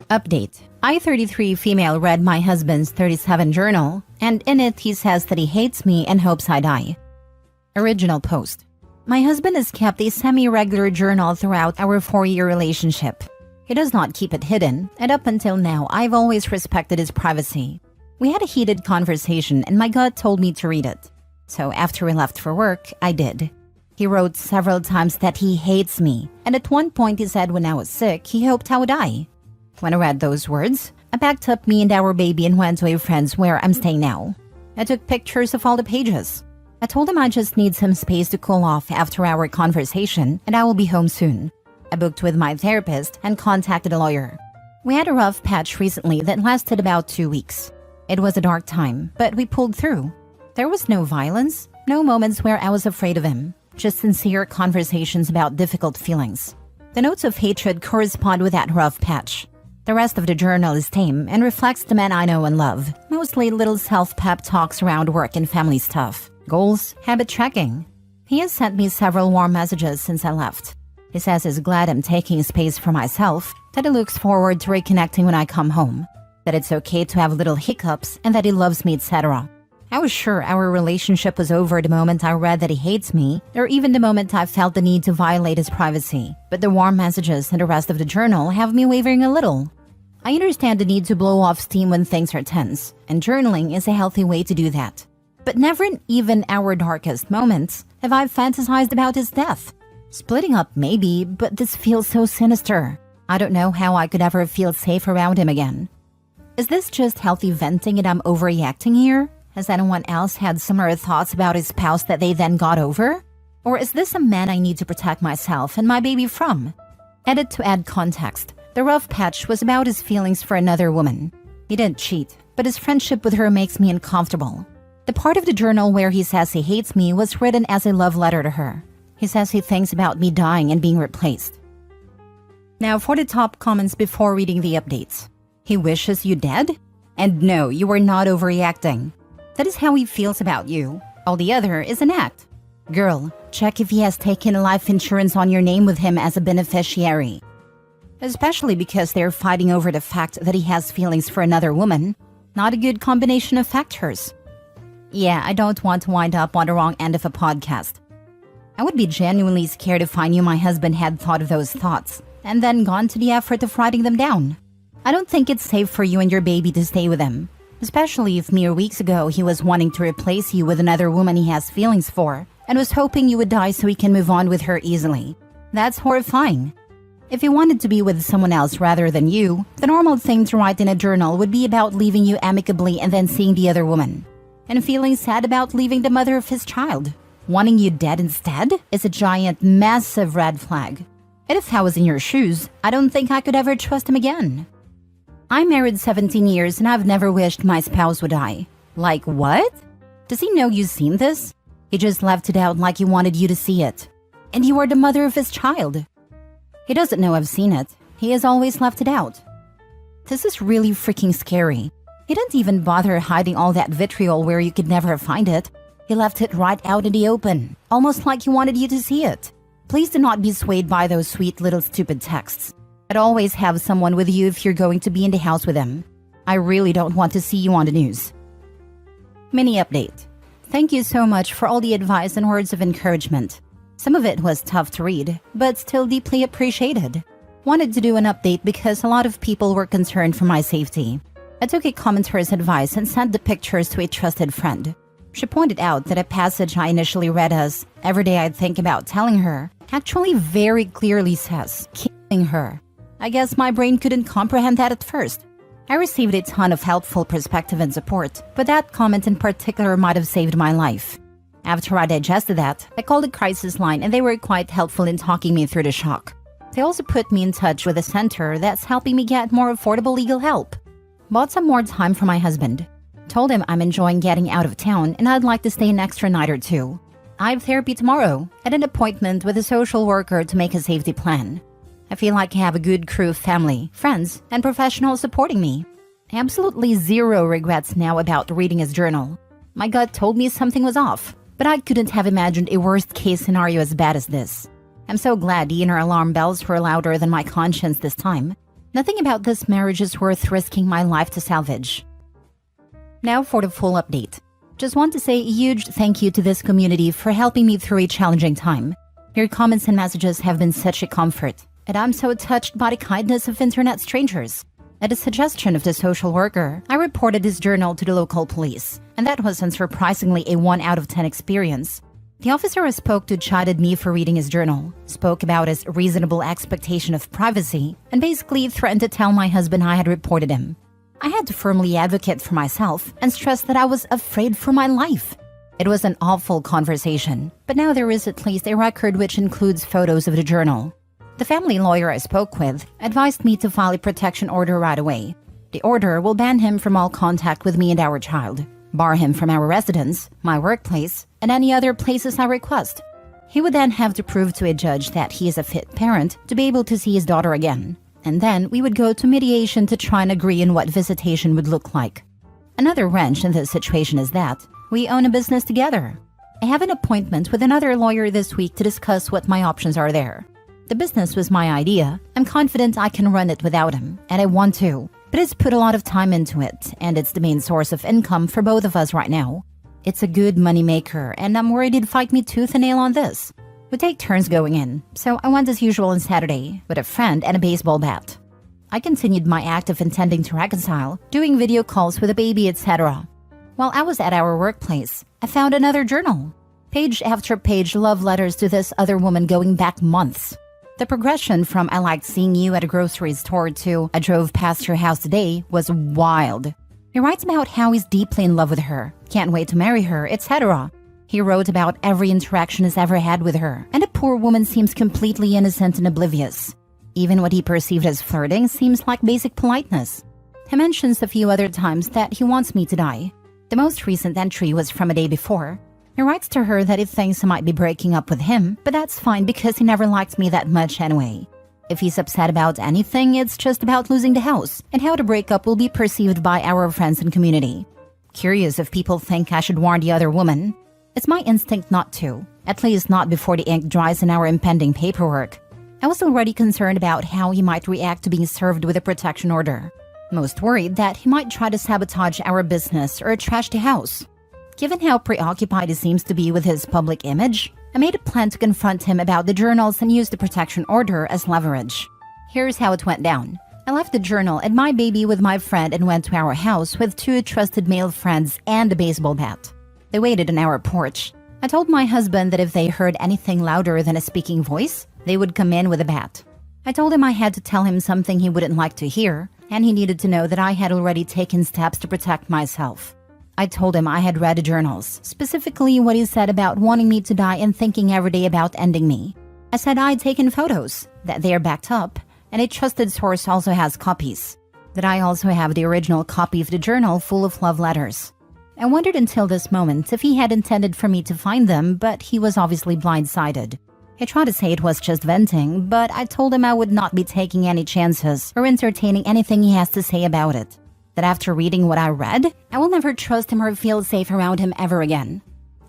Update. I-33 female read my husband's 37 journal, and in it he says that he hates me and hopes I die. Original post. My husband has kept a semi-regular journal throughout our 4-year relationship. He does not keep it hidden, and up until now, I've always respected his privacy. We had a heated conversation and my gut told me to read it. So after we left for work, I did. He wrote several times that he hates me, and at one point he said when I was sick, he hoped I would die. When I read those words, I packed up me and our baby and went to a friend's where I'm staying now. I took pictures of all the pages. I told him I just need some space to cool off after our conversation and I will be home soon. I booked with my therapist and contacted a lawyer. We had a rough patch recently that lasted about 2 weeks. It was a dark time, but we pulled through. There was no violence, no moments where I was afraid of him, just sincere conversations about difficult feelings. The notes of hatred correspond with that rough patch. The rest of the journal is tame and reflects the men I know and love, mostly little self-pep talks around work and family stuff, goals, habit tracking. He has sent me several warm messages since I left. He says he's glad I'm taking space for myself, that he looks forward to reconnecting when I come home, that it's okay to have little hiccups and that he loves me, etc. I was sure our relationship was over the moment I read that he hates me, or even the moment I felt the need to violate his privacy. But the warm messages and the rest of the journal have me wavering a little. I understand the need to blow off steam when things are tense, and journaling is a healthy way to do that. But never in even our darkest moments have I fantasized about his death. Splitting up maybe, but this feels so sinister. I don't know how I could ever feel safe around him again. Is this just healthy venting and I'm overreacting here? Has anyone else had similar thoughts about his spouse that they then got over? Or is this a man I need to protect myself and my baby from? Edit to add context. The rough patch was about his feelings for another woman. He didn't cheat, but his friendship with her makes me uncomfortable. The part of the journal where he says he hates me was written as a love letter to her. He says he thinks about me dying and being replaced. Now for the top comments before reading the updates. He wishes you dead? And no, you are not overreacting. That is how he feels about you. All the other is an act. Girl, check if he has taken life insurance on your name with him as a beneficiary. Especially because they're fighting over the fact that he has feelings for another woman. Not a good combination of factors. Yeah, I don't want to wind up on the wrong end of a podcast. I would be genuinely scared if I knew my husband had thought of those thoughts, and then gone to the effort of writing them down. I don't think it's safe for you and your baby to stay with him. Especially if mere weeks ago he was wanting to replace you with another woman he has feelings for, and was hoping you would die so he can move on with her easily. That's horrifying. If he wanted to be with someone else rather than you, the normal thing to write in a journal would be about leaving you amicably and then seeing the other woman. And feeling sad about leaving the mother of his child. Wanting you dead instead is a giant, massive red flag. And if I was in your shoes, I don't think I could ever trust him again. I'm married 17 years and I've never wished my spouse would die. Like what? Does he know you've seen this? He just left it out like he wanted you to see it. And you are the mother of his child. He doesn't know I've seen it. He has always left it out. This is really freaking scary. He didn't even bother hiding all that vitriol where you could never find it. He left it right out in the open, almost like he wanted you to see it. Please do not be swayed by those sweet little stupid texts. I'd always have someone with you if you're going to be in the house with him. I really don't want to see you on the news. Mini update. Thank you so much for all the advice and words of encouragement. Some of it was tough to read, but still deeply appreciated. Wanted to do an update because a lot of people were concerned for my safety. I took a commenter's advice and sent the pictures to a trusted friend. She pointed out that a passage I initially read as, "Every day I'd think about telling her," actually very clearly says, "killing her." I guess my brain couldn't comprehend that at first. I received a ton of helpful perspective and support, but that comment in particular might have saved my life. After I digested that, I called the crisis line and they were quite helpful in talking me through the shock. They also put me in touch with a center that's helping me get more affordable legal help. Bought some more time for my husband. Told him I'm enjoying getting out of town and I'd like to stay an extra night or two. I have therapy tomorrow and an appointment with a social worker to make a safety plan. I feel like I have a good crew of family, friends, and professionals supporting me. Absolutely zero regrets now about reading his journal. My gut told me something was off, but I couldn't have imagined a worst-case scenario as bad as this. I'm so glad the inner alarm bells were louder than my conscience this time. Nothing about this marriage is worth risking my life to salvage. Now for the full update. Just want to say a huge thank you to this community for helping me through a challenging time. Your comments and messages have been such a comfort, and I'm so touched by the kindness of internet strangers. At the suggestion of the social worker, I reported his journal to the local police, and that was unsurprisingly a 1 out of 10 experience. The officer I spoke to chided me for reading his journal, spoke about his reasonable expectation of privacy, and basically threatened to tell my husband I had reported him. I had to firmly advocate for myself and stress that I was afraid for my life. It was an awful conversation, but now there is at least a record which includes photos of the journal. The family lawyer I spoke with advised me to file a protection order right away. The order will ban him from all contact with me and our child, bar him from our residence, my workplace, and any other places I request. He would then have to prove to a judge that he is a fit parent to be able to see his daughter again. And then we would go to mediation to try and agree on what visitation would look like. Another wrench in this situation is that we own a business together. I have an appointment with another lawyer this week to discuss what my options are there. The business was my idea. I'm confident I can run it without him, and I want to. But it's put a lot of time into it, and it's the main source of income for both of us right now. It's a good money maker, and I'm worried he'd fight me tooth and nail on this. We take turns going in, so I went as usual on Saturday with a friend and a baseball bat. I continued my act of intending to reconcile, doing video calls with a baby, etc. While I was at our workplace, I found another journal. Page after page love letters to this other woman going back months. The progression from "I liked seeing you at a grocery store" to "I drove past your house today" was wild. He writes about how he's deeply in love with her, can't wait to marry her, etc. He wrote about every interaction he's ever had with her, and the poor woman seems completely innocent and oblivious. Even what he perceived as flirting seems like basic politeness. He mentions a few other times that he wants me to die. The most recent entry was from a day before. He writes to her that he thinks I might be breaking up with him, but that's fine because he never liked me that much anyway. If he's upset about anything, it's just about losing the house and how the breakup will be perceived by our friends and community. Curious if people think I should warn the other woman. It's my instinct not to, at least not before the ink dries in our impending paperwork. I was already concerned about how he might react to being served with a protection order. Most worried that he might try to sabotage our business or trash the house. Given how preoccupied he seems to be with his public image, I made a plan to confront him about the journals and use the protection order as leverage. Here's how it went down. I left the journal and my baby with my friend and went to our house with 2 trusted male friends and a baseball bat. They waited on our porch. I told my husband that if they heard anything louder than a speaking voice, they would come in with a bat. I told him I had to tell him something he wouldn't like to hear, and he needed to know that I had already taken steps to protect myself. I told him I had read the journals, specifically what he said about wanting me to die and thinking every day about ending me. I said I'd taken photos, that they are backed up, and a trusted source also has copies. That I also have the original copy of the journal full of love letters. I wondered until this moment if he had intended for me to find them, but he was obviously blindsided. He tried to say it was just venting, but I told him I would not be taking any chances or entertaining anything he has to say about it. That after reading what I read, I will never trust him or feel safe around him ever again.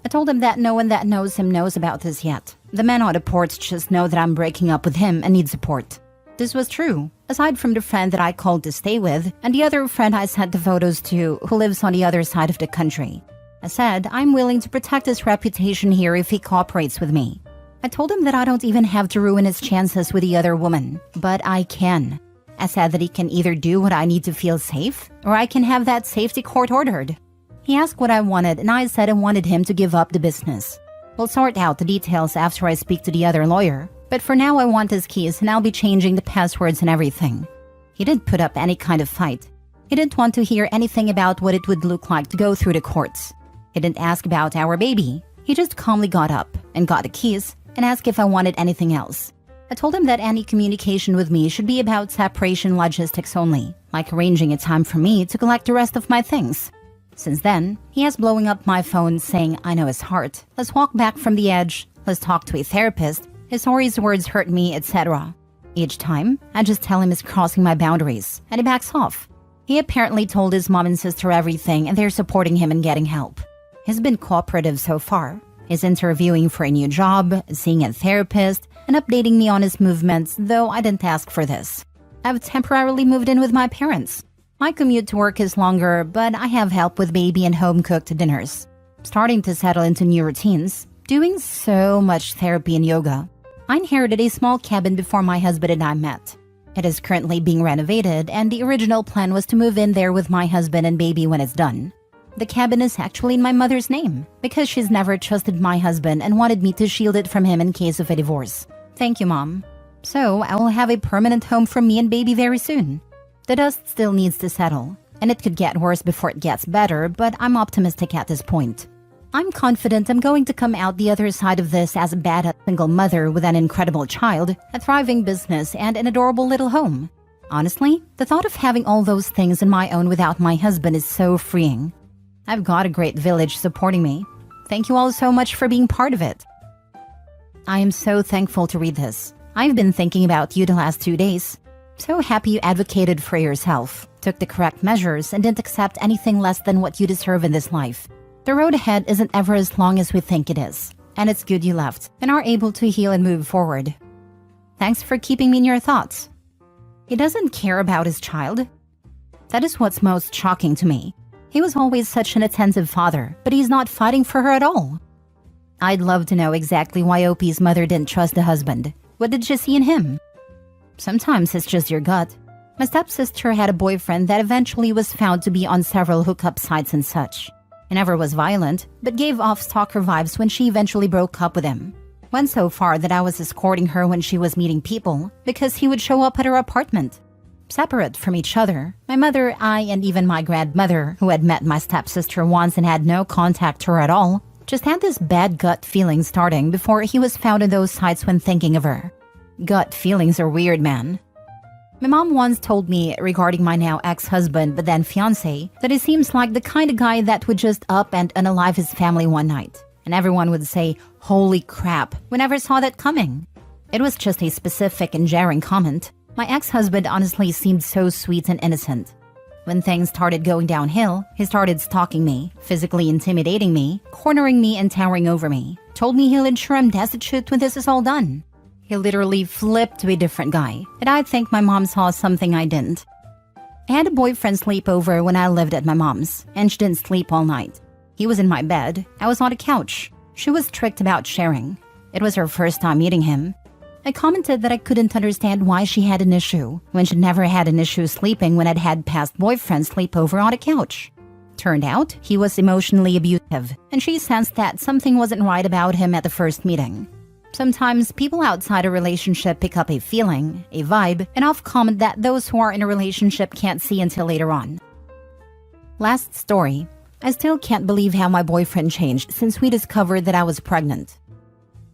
I told him that no one that knows him knows about this yet. The men on the porch just know that I'm breaking up with him and need support. This was true, aside from the friend that I called to stay with and the other friend I sent the photos to who lives on the other side of the country. I said I'm willing to protect his reputation here if he cooperates with me. I told him that I don't even have to ruin his chances with the other woman, but I can. I said that he can either do what I need to feel safe, or I can have that safety court ordered. He asked what I wanted, and I said I wanted him to give up the business. We'll sort out the details after I speak to the other lawyer, but for now I want his keys and I'll be changing the passwords and everything. He didn't put up any kind of fight. He didn't want to hear anything about what it would look like to go through the courts. He didn't ask about our baby. He just calmly got up and got the keys and asked if I wanted anything else. I told him that any communication with me should be about separation logistics only, like arranging a time for me to collect the rest of my things. Since then, he has blowing up my phone saying I know his heart, let's walk back from the edge, let's talk to a therapist, his Hori's words hurt me, etc. Each time, I just tell him he's crossing my boundaries, and he backs off. He apparently told his mom and sister everything and they're supporting him in getting help. He's been cooperative so far. He's interviewing for a new job, seeing a therapist, and updating me on his movements, though I didn't ask for this. I've temporarily moved in with my parents. My commute to work is longer, but I have help with baby and home-cooked dinners. Starting to settle into new routines, doing so much therapy and yoga. I inherited a small cabin before my husband and I met. It is currently being renovated, and the original plan was to move in there with my husband and baby when it's done. The cabin is actually in my mother's name because she's never trusted my husband and wanted me to shield it from him in case of a divorce. Thank you, Mom. So I will have a permanent home for me and baby very soon. The dust still needs to settle, and it could get worse before it gets better, but I'm optimistic at this point. I'm confident I'm going to come out the other side of this as a badass single mother with an incredible child, a thriving business, and an adorable little home. Honestly, the thought of having all those things on my own without my husband is so freeing. I've got a great village supporting me. Thank you all so much for being part of it. I am so thankful to read this. I've been thinking about you the last 2 days. So happy you advocated for yourself, took the correct measures, and didn't accept anything less than what you deserve in this life. The road ahead isn't ever as long as we think it is, and it's good you left and are able to heal and move forward. Thanks for keeping me in your thoughts. He doesn't care about his child. That is what's most shocking to me. He was always such an attentive father, but he's not fighting for her at all. I'd love to know exactly why OP's mother didn't trust the husband. What did she see in him? Sometimes it's just your gut. My stepsister had a boyfriend that eventually was found to be on several hookup sites and such. He never was violent, but gave off stalker vibes when she eventually broke up with him. Went so far that I was escorting her when she was meeting people because he would show up at her apartment. Separate from each other, my mother, I, and even my grandmother, who had met my stepsister once and had no contact to her at all, just had this bad gut feeling starting before he was found in those sites when thinking of her. Gut feelings are weird, man. My mom once told me regarding my now ex-husband but then fiancé that he seems like the kind of guy that would just up and unalive his family one night. And everyone would say, "Holy crap," we never saw that coming. It was just a specific and jarring comment. My ex-husband honestly seemed so sweet and innocent. When things started going downhill, he started stalking me, physically intimidating me, cornering me and towering over me. Told me he'll ensure I'm destitute when this is all done. He literally flipped to a different guy, and I think my mom saw something I didn't. I had a boyfriend sleepover when I lived at my mom's, and she didn't sleep all night. He was in my bed, I was on a couch. She was strict about sharing. It was her first time meeting him. I commented that I couldn't understand why she had an issue, when she never had an issue sleeping when I'd had past boyfriends sleep over on a couch. Turned out, he was emotionally abusive, and she sensed that something wasn't right about him at the first meeting. Sometimes people outside a relationship pick up a feeling, a vibe, and off comment that those who are in a relationship can't see until later on. Last story. I still can't believe how my boyfriend changed since we discovered that I was pregnant.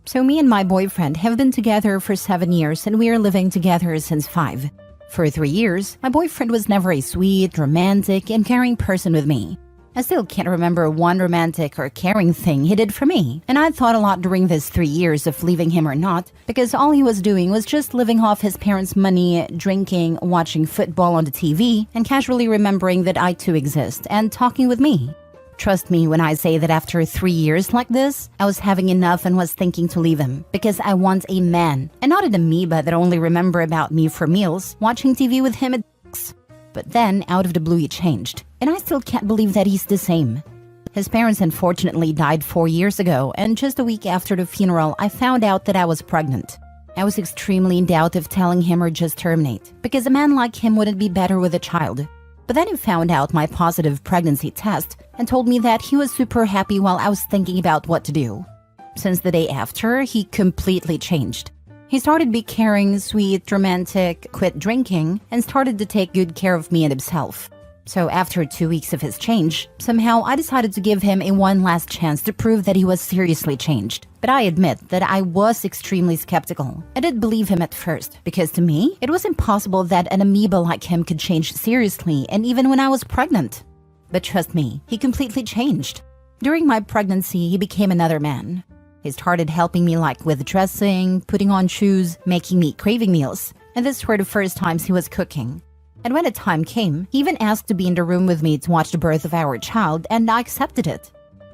So me and my boyfriend have been together for 7 years and we are living together since 5. For 3 years, my boyfriend was never a sweet, romantic, and caring person with me. I still can't remember one romantic or caring thing he did for me, and I thought a lot during this 3 years of leaving him or not, because all he was doing was just living off his parents' money, drinking, watching football on the TV, and casually remembering that I too exist, and talking with me. Trust me when I say that after 3 years like this, I was having enough and was thinking to leave him, because I want a man, and not an amoeba that only remember about me for meals, watching TV with him at d***s. But then, out of the blue, he changed. And I still can't believe that he's the same. His parents unfortunately died 4 years ago, and just a week after the funeral, I found out that I was pregnant. I was extremely in doubt of telling him or just terminate, because a man like him wouldn't be better with a child. But then he found out my positive pregnancy test and told me that he was super happy while I was thinking about what to do. Since the day after, he completely changed. He started to be caring, sweet, romantic, quit drinking, and started to take good care of me and himself. So after 2 weeks of his change, somehow I decided to give him a one last chance to prove that he was seriously changed. But I admit that I was extremely skeptical. I didn't believe him at first, because to me, it was impossible that an amoeba like him could change seriously, and even when I was pregnant. But trust me, he completely changed. During my pregnancy, he became another man. He started helping me like with dressing, putting on shoes, making me craving meals, and this were the first times he was cooking. And when the time came, he even asked to be in the room with me to watch the birth of our child, and I accepted it.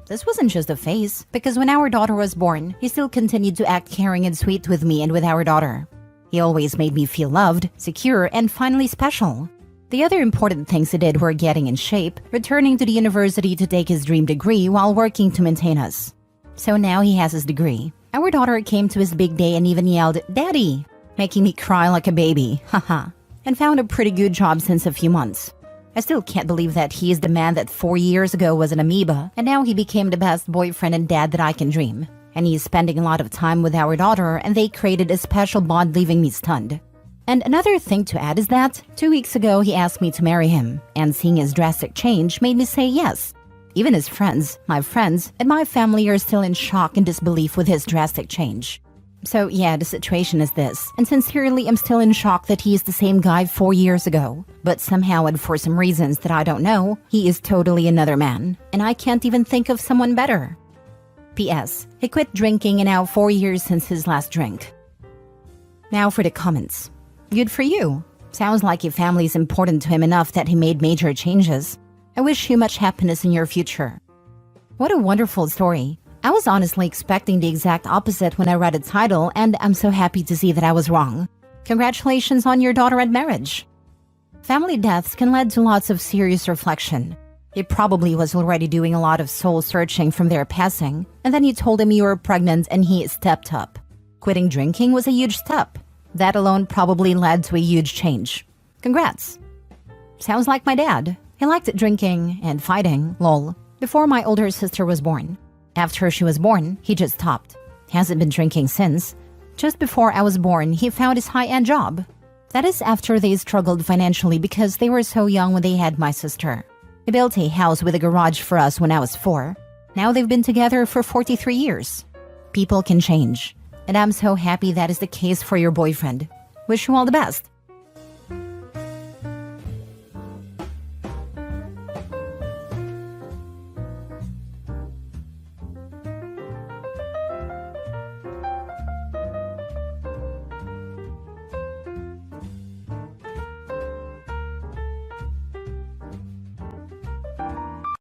This wasn't just a phase, because when our daughter was born, he still continued to act caring and sweet with me and with our daughter. He always made me feel loved, secure, and finally special. The other important things he did were getting in shape, returning to the university to take his dream degree while working to maintain us. So now he has his degree. Our daughter came to his big day and even yelled, "Daddy!" making me cry like a baby, haha, and found a pretty good job since a few months. I still can't believe that he is the man that 4 years ago was an amoeba, and now he became the best boyfriend and dad that I can dream. And he's spending a lot of time with our daughter, and they created a special bond, leaving me stunned. And another thing to add is that 2 weeks ago he asked me to marry him, and seeing his drastic change made me say yes. Even his friends, my friends, and my family are still in shock and disbelief with his drastic change. So yeah, the situation is this, and sincerely I'm still in shock that he is the same guy 4 years ago. But somehow, and for some reasons that I don't know, he is totally another man, and I can't even think of someone better. P.S. He quit drinking and now 4 years since his last drink. Now for the comments. Good for you. Sounds like your family is important to him enough that he made major changes. I wish you much happiness in your future. What a wonderful story. I was honestly expecting the exact opposite when I read the title, and I'm so happy to see that I was wrong. Congratulations on your daughter and marriage. Family deaths can lead to lots of serious reflection. He probably was already doing a lot of soul searching from their passing, and then you told him you were pregnant and he stepped up. Quitting drinking was a huge step. That alone probably led to a huge change. Congrats. Sounds like my dad. He liked drinking and fighting, lol, before my older sister was born. After she was born, he just stopped. Hasn't been drinking since. Just before I was born, he found his high-end job. That is after they struggled financially because they were so young when they had my sister. They built a house with a garage for us when I was 4. Now they've been together for 43 years. People can change. And I'm so happy that is the case for your boyfriend. Wish you all the best.